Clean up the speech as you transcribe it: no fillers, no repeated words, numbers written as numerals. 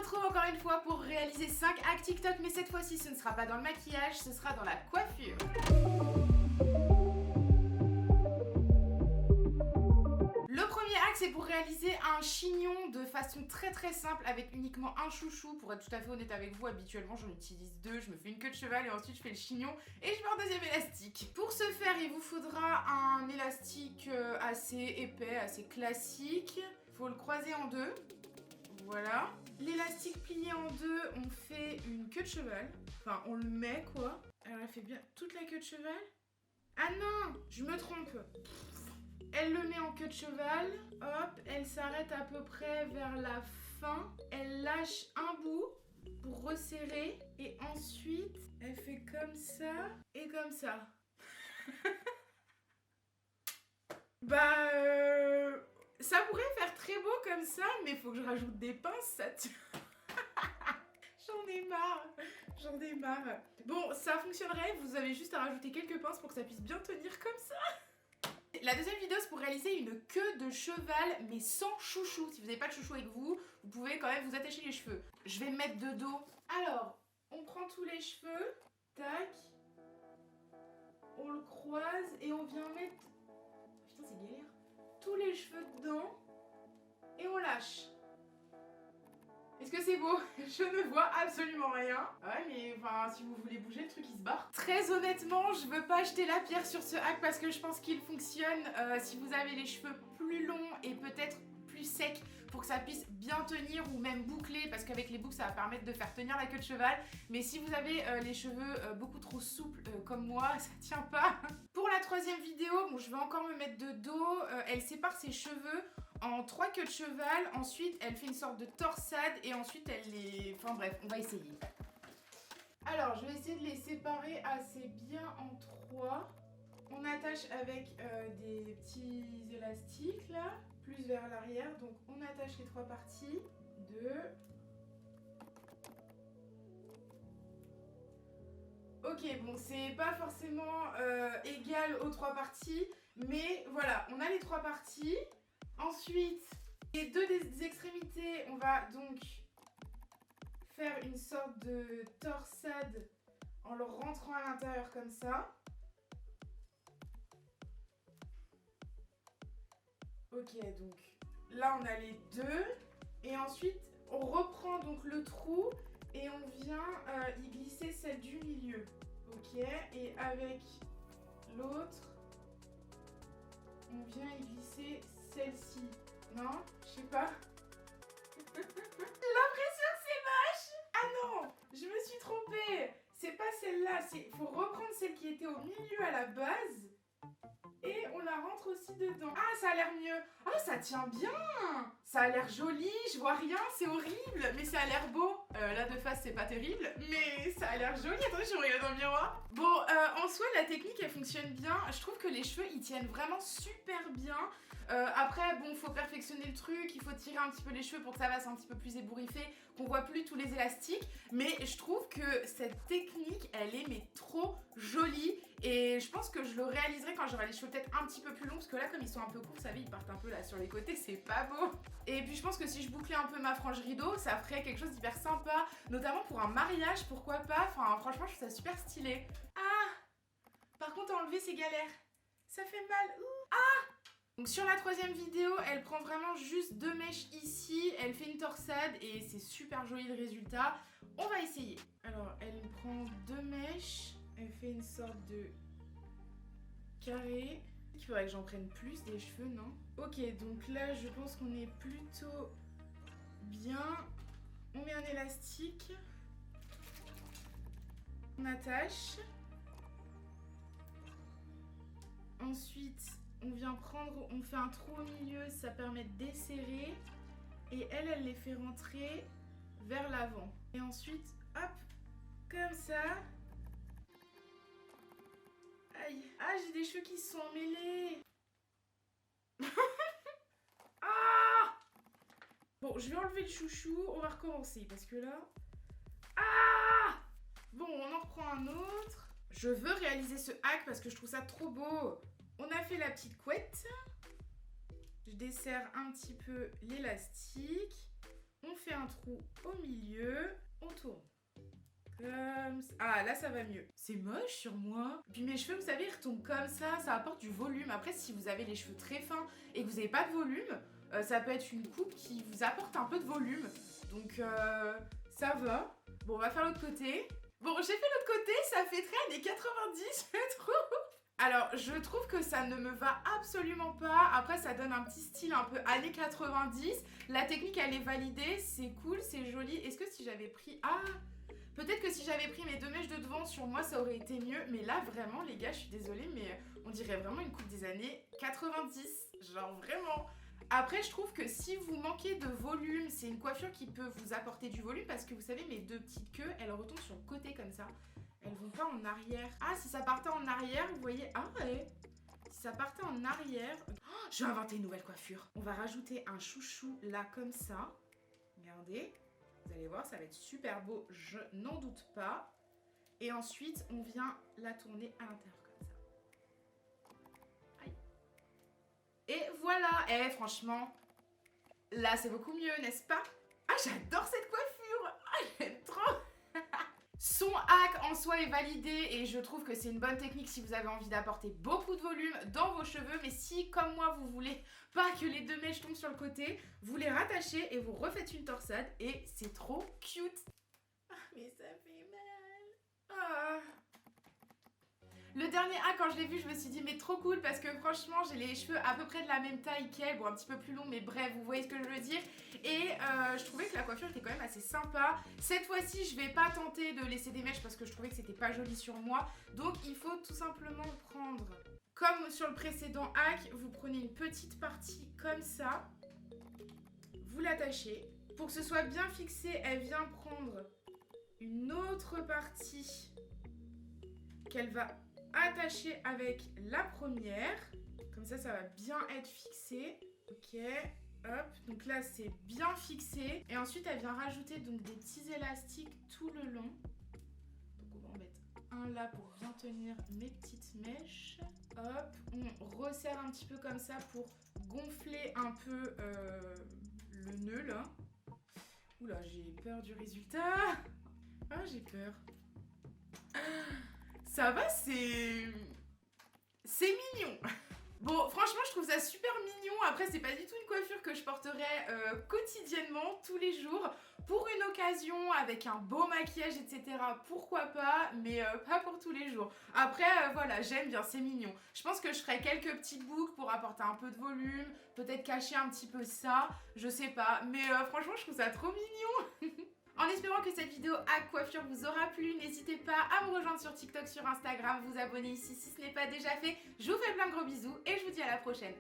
retrouve encore une fois pour réaliser 5 hacks TikTok, mais cette fois-ci ce ne sera pas dans le maquillage, ce sera dans la coiffure. Le premier hack, c'est pour réaliser un chignon de façon très simple avec uniquement un chouchou. Pour être tout à fait honnête avec vous, habituellement j'en utilise 2, je me fais une queue de cheval et ensuite je fais le chignon et je mets un deuxième élastique. Pour ce faire, il vous faudra un élastique assez épais, assez classique. Faut le croiser en deux. Voilà. L'élastique plié en deux, on fait une queue de cheval. Enfin, on le met quoi. Alors elle fait bien toute la queue de cheval. Ah non, je me trompe. Elle le met en queue de cheval, hop, elle s'arrête à peu près vers la fin, elle lâche un bout pour resserrer et ensuite elle fait comme ça et comme ça. Ça pourrait faire très beau comme ça, mais faut que je rajoute des pinces, ça tue. J'en ai marre. Bon, ça fonctionnerait, vous avez juste à rajouter quelques pinces pour que ça puisse bien tenir comme ça. La deuxième vidéo, c'est pour réaliser une queue de cheval, mais sans chouchou. Si vous n'avez pas de chouchou avec vous, vous pouvez quand même vous attacher les cheveux. Je vais me mettre de dos. Alors, on prend tous les cheveux, tac, on le croise et on vient mettre... Putain, c'est galère. Tous les cheveux dedans et on lâche. Est-ce que c'est beau? Je ne vois absolument rien. Ouais, mais enfin, si vous voulez bouger, le truc il se barre. Très honnêtement, je veux pas jeter la pierre sur ce hack parce que je pense qu'il fonctionne si vous avez les cheveux plus longs et peut-être plus secs pour que ça puisse bien tenir ou même boucler, parce qu'avec les boucles ça va permettre de faire tenir la queue de cheval. Mais si vous avez les cheveux beaucoup trop souples comme moi, ça tient pas. Pour la troisième vidéo, bon, je vais encore me mettre de dos. Elle sépare ses cheveux en 3 queues de cheval, ensuite elle fait une sorte de torsade et ensuite elle les... Enfin bref, on va essayer. Alors je vais essayer de les séparer assez bien en 3. On attache avec des petits élastiques là, plus vers l'arrière, donc on attache les 3 parties. 2. Ok, bon c'est pas forcément égal aux 3 parties, mais voilà, on a les 3 parties. Ensuite, les deux des extrémités, on va donc faire une sorte de torsade en le rentrant à l'intérieur comme ça. Ok, donc là on a les deux. Et ensuite, on reprend donc le trou et on vient y glisser celle du milieu. Ok, et avec l'autre, on vient y glisser celle-ci. Non, je sais pas. J'ai l'impression que c'est moche. Ah non, je me suis trompée. C'est pas celle-là, faut reprendre celle qui était au milieu à la base. Et on la rentre aussi dedans. Ah, ça a l'air mieux. Ah, ça tient bien. Ça a l'air joli, je vois rien, c'est horrible. Mais ça a l'air beau. Là de face, c'est pas terrible. Mais ça a l'air joli. Attendez, je regarde dans le miroir. Bon, en soi, la technique, elle fonctionne bien. Je trouve que les cheveux, ils tiennent vraiment super bien. Après, bon, faut perfectionner le truc. Il faut tirer un petit peu les cheveux pour que ça fasse un petit peu plus ébouriffé, qu'on voit plus tous les élastiques. Mais je trouve que cette technique, elle est mais trop jolie. Et je pense que je le réaliserai quand j'aurai les cheveux peut-être un petit peu plus longs, parce que là comme ils sont un peu courts, vous savez, ils partent un peu là sur les côtés, c'est pas beau. Et puis je pense que si je bouclais un peu ma frange rideau, ça ferait quelque chose d'hyper sympa, notamment pour un mariage, pourquoi pas. Enfin franchement je trouve ça super stylé. Ah, par contre à enlever c'est galère, ça fait mal. Ouh. Ah. Donc sur la troisième vidéo, elle prend vraiment juste 2 mèches ici, elle fait une torsade et c'est super joli le résultat. On va essayer. Alors elle prend 2 mèches, elle fait une sorte de carré. Il faudrait que j'en prenne plus des cheveux, non? Ok, donc là je pense qu'on est plutôt bien. On met un élastique. On attache. Ensuite, on vient prendre, on fait un trou au milieu, ça permet de desserrer. Et elle les fait rentrer vers l'avant. Et ensuite, hop, comme ça. Aïe. Ah, j'ai des cheveux qui se sont emmêlés. Ah. Bon, je vais enlever le chouchou, on va recommencer parce que là... Ah. Bon, on en reprend un autre. Je veux réaliser ce hack parce que je trouve ça trop beau. On a fait la petite couette. Je desserre un petit peu l'élastique. On fait un trou au milieu, on tourne. Comme ça. Ah, là, ça va mieux. C'est moche sur moi. Puis mes cheveux, vous savez, ils retombent comme ça apporte du volume. Après, si vous avez les cheveux très fins et que vous n'avez pas de volume, ça peut être une coupe qui vous apporte un peu de volume. Donc, ça va. Bon, on va faire l'autre côté. Bon, j'ai fait l'autre côté, ça fait très années 90, je trouve. Alors, je trouve que ça ne me va absolument pas. Après, ça donne un petit style un peu années 90. La technique, elle est validée, c'est cool, c'est joli. Est-ce que si j'avais pris... Ah, peut-être que si j'avais pris mes 2 mèches de devant sur moi, ça aurait été mieux. Mais là, vraiment, les gars, je suis désolée, mais on dirait vraiment une coupe des années 90. Genre, vraiment. Après, je trouve que si vous manquez de volume, c'est une coiffure qui peut vous apporter du volume. Parce que vous savez, mes 2 petites queues, elles retombent sur le côté comme ça. Elles vont pas en arrière. Ah, si ça partait en arrière, vous voyez... Ah ouais. Si ça partait en arrière... Oh, je vais inventer une nouvelle coiffure. On va rajouter un chouchou là, comme ça. Regardez. Vous allez voir, ça va être super beau. Je n'en doute pas. Et ensuite, on vient la tourner à l'intérieur comme ça. Aïe. Et voilà. Eh, franchement, là, c'est beaucoup mieux, n'est-ce pas? Ah, j'adore cette coiffure. Ah, j'aime trop. Son hack en soi est validé et je trouve que c'est une bonne technique si vous avez envie d'apporter beaucoup de volume dans vos cheveux. Mais si, comme moi, vous voulez pas que les 2 mèches tombent sur le côté, vous les rattachez et vous refaites une torsade et c'est trop cute. Ah, mais ça fait mal. Ah. Le dernier hack, quand je l'ai vu, je me suis dit mais trop cool parce que franchement j'ai les cheveux à peu près de la même taille qu'elle, bon un petit peu plus long mais bref, vous voyez ce que je veux dire. Et je trouvais que la coiffure était quand même assez sympa. Cette fois-ci je vais pas tenter de laisser des mèches parce que je trouvais que c'était pas joli sur moi. Donc il faut tout simplement prendre, comme sur le précédent hack, vous prenez une petite partie comme ça, vous l'attachez. Pour que ce soit bien fixé, elle vient prendre une autre partie qu'elle va attacher avec la première. Comme ça, ça va bien être fixé. Ok, hop. Donc là, c'est bien fixé. Et ensuite, elle vient rajouter donc des petits élastiques tout le long. Donc on va en mettre un là pour bien tenir mes petites mèches. Hop, on resserre un petit peu comme ça pour gonfler un peu le nœud là. Oula, j'ai peur du résultat. Ah, j'ai peur. Ça va, c'est mignon. Bon, franchement, je trouve ça super mignon. Après, c'est pas du tout une coiffure que je porterais quotidiennement, tous les jours. Pour une occasion, avec un beau maquillage, etc. Pourquoi pas, mais pas pour tous les jours. Après, voilà, j'aime bien, c'est mignon. Je pense que je ferai quelques petites boucles pour apporter un peu de volume. Peut-être cacher un petit peu ça, je sais pas. Mais franchement, je trouve ça trop mignon. En espérant que cette vidéo hack coiffure vous aura plu, n'hésitez pas à me rejoindre sur TikTok, sur Instagram, vous abonner ici si ce n'est pas déjà fait. Je vous fais plein de gros bisous et je vous dis à la prochaine.